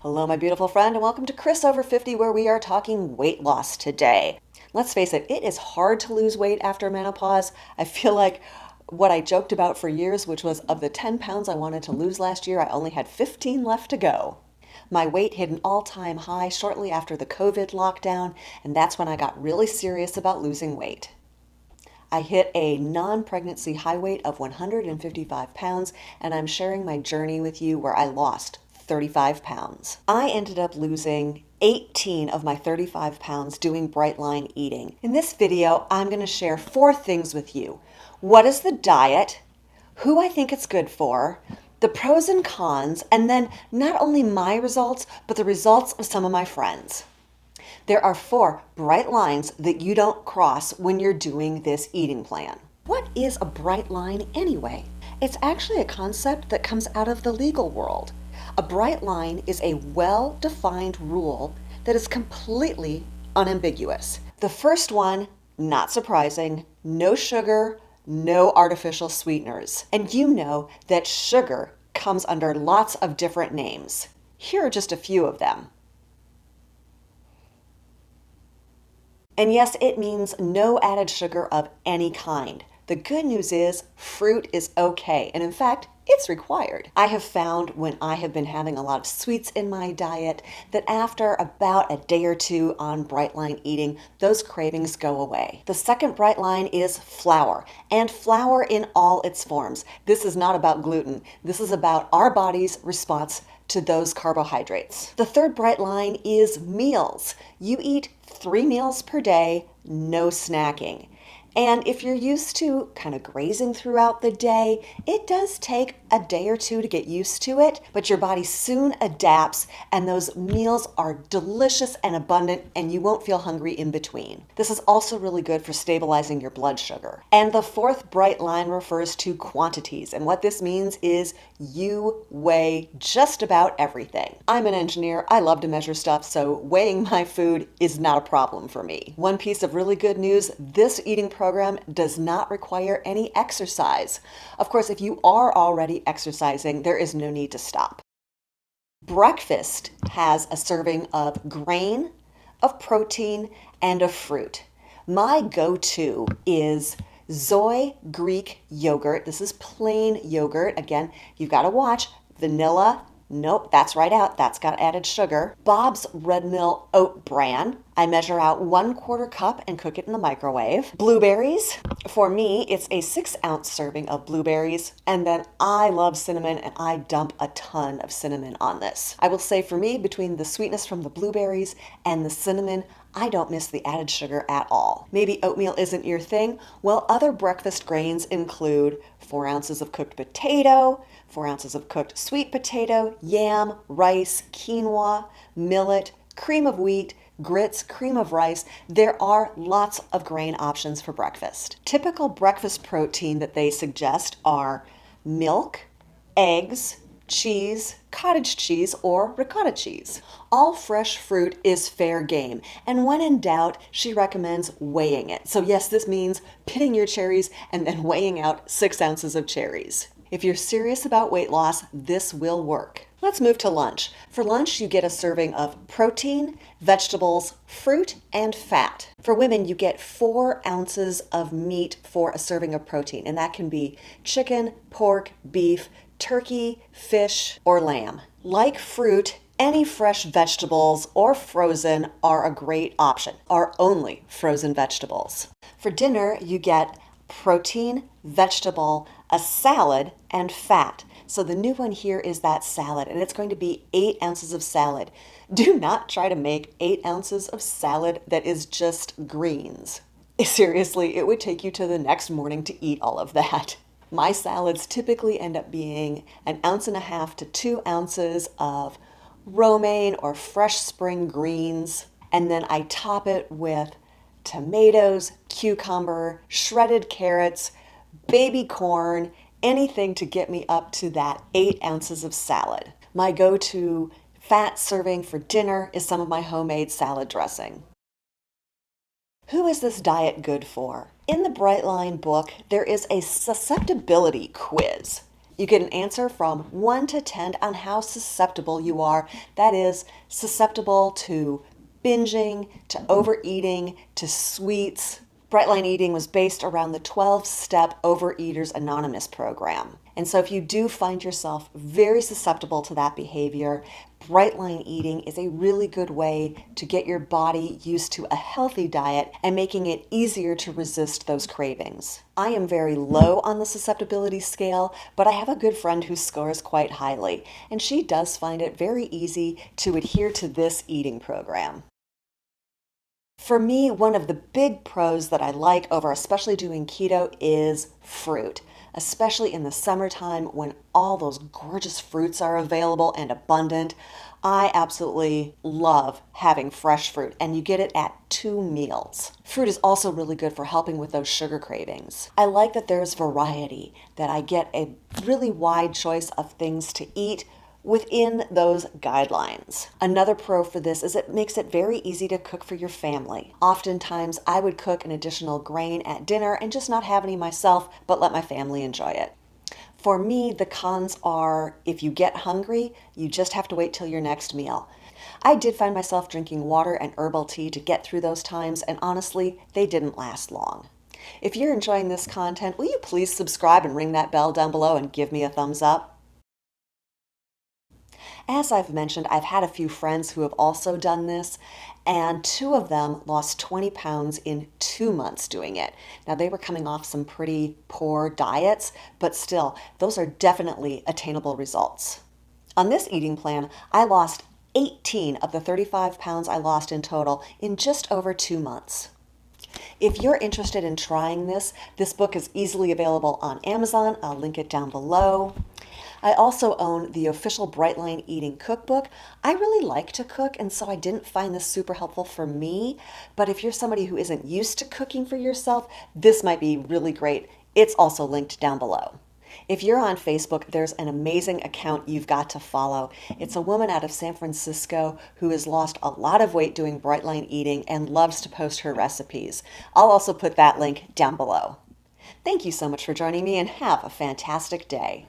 Hello, my beautiful friend, and welcome to Chris Over 50, where we are talking weight loss today. Let's face it, it is hard to lose weight after menopause. I feel like what I joked about for years, which was of the 10 pounds I wanted to lose last year, I only had 15 left to go. My weight hit an all-time high shortly after the COVID lockdown, and that's when I got really serious about losing weight. I hit a non-pregnancy high weight of 155 pounds, and I'm sharing my journey with you where I lost 35 pounds. I ended up losing 18 of my 35 pounds doing bright line eating. In this video, I'm going to share 4 things with you. What is the diet? Who I think it's good for, the pros and cons, and then not only my results, but the results of some of my friends. There are 4 bright lines that you don't cross when you're doing this eating plan. What is a bright line anyway? It's actually a concept that comes out of the legal world. A bright line is a well-defined rule that is completely unambiguous. The first one, not surprising, no sugar, no artificial sweeteners. And you know that sugar comes under lots of different names. Here are just a few of them. And yes, it means no added sugar of any kind. The good news is fruit is okay, and in fact, it's required. I have found when I have been having a lot of sweets in my diet that after about a day or 2 on bright line eating, those cravings go away. The second bright line is flour, and flour in all its forms. This is not about gluten. This is about our body's response to those carbohydrates. The third bright line is meals. You eat 3 meals per day, no snacking. And if you're used to kind of grazing throughout the day, it does take a day or 2 to get used to it, but your body soon adapts and those meals are delicious and abundant and you won't feel hungry in between. This is also really good for stabilizing your blood sugar. And the fourth bright line refers to quantities, and what this means is you weigh just about everything. I'm an engineer, I love to measure stuff, so weighing my food is not a problem for me. One piece of really good news, this eating program does not require any exercise. Of course, if you are already exercising, there is no need to stop. Breakfast has a serving of grain, of protein, and of fruit. My go-to is Zoe Greek yogurt. This is plain yogurt. Again, you've got to watch vanilla. Nope, that's right out. That's got added sugar. Bob's Red Mill Oat Bran. I measure out 1/4 cup and cook it in the microwave. Blueberries. For me, it's a 6-ounce serving of blueberries. And then I love cinnamon and I dump a ton of cinnamon on this. I will say for me, between the sweetness from the blueberries and the cinnamon, I don't miss the added sugar at all. Maybe oatmeal isn't your thing? Well, other breakfast grains include 4 ounces of cooked potato, 4 ounces of cooked sweet potato, yam, rice, quinoa, millet, cream of wheat, grits, cream of rice. There are lots of grain options for breakfast. Typical breakfast protein that they suggest are milk, eggs, cheese, cottage cheese, or ricotta cheese. All fresh fruit is fair game, and when in doubt, she recommends weighing it. So yes, this means pitting your cherries and then weighing out 6 ounces of cherries. If you're serious about weight loss, this will work. Let's move to lunch. For lunch, you get a serving of protein, vegetables, fruit, and fat. For women, you get 4 ounces of meat for a serving of protein, and that can be chicken, pork, beef, turkey, fish, or lamb. Like fruit, any fresh vegetables or frozen are a great option, are only frozen vegetables. For dinner, you get protein, vegetable, a salad, and fat. So the new one here is that salad, and it's going to be 8 ounces of salad. Do not try to make 8 ounces of salad that is just greens. Seriously, it would take you to the next morning to eat all of that. My salads typically end up being 1.5 ounces to 2 ounces of romaine or fresh spring greens, and then I top it with tomatoes, cucumber, shredded carrots, baby corn, anything to get me up to that 8 ounces of salad. My go-to fat serving for dinner is some of my homemade salad dressing. Who is this diet good for? In the Bright Line book, there is a susceptibility quiz. You get an answer from 1 to 10 on how susceptible you are. That is, susceptible to binging, to overeating, to sweets. Brightline Eating was based around the 12-step Overeaters Anonymous program. And so if you do find yourself very susceptible to that behavior, Brightline Eating is a really good way to get your body used to a healthy diet and making it easier to resist those cravings. I am very low on the susceptibility scale, but I have a good friend who scores quite highly, and she does find it very easy to adhere to this eating program. For me, one of the big pros that I like over especially doing keto is fruit, especially in the summertime when all those gorgeous fruits are available and abundant. I absolutely love having fresh fruit, and you get it at 2 meals. Fruit is also really good for helping with those sugar cravings. I like that there's variety, that I get a really wide choice of things to eat within those guidelines. Another pro for this is it makes it very easy to cook for your family. Oftentimes, I would cook an additional grain at dinner and just not have any myself, but let my family enjoy it. For me, the cons are if you get hungry, you just have to wait till your next meal. I did find myself drinking water and herbal tea to get through those times, and honestly, they didn't last long. If you're enjoying this content, will you please subscribe and ring that bell down below and give me a thumbs up? As I've mentioned, I've had a few friends who have also done this, and 2 of them lost 20 pounds in 2 months doing it. Now, they were coming off some pretty poor diets, but still, those are definitely attainable results. On this eating plan, I lost 18 of the 35 pounds I lost in total in just over 2 months. If you're interested in trying this book is easily available on Amazon. I'll link it down below. I also own the official Brightline Eating Cookbook. I really like to cook, and so I didn't find this super helpful for me. But if you're somebody who isn't used to cooking for yourself, this might be really great. It's also linked down below. If you're on Facebook, there's an amazing account you've got to follow. It's a woman out of San Francisco who has lost a lot of weight doing Brightline Eating and loves to post her recipes. I'll also put that link down below. Thank you so much for joining me, and have a fantastic day.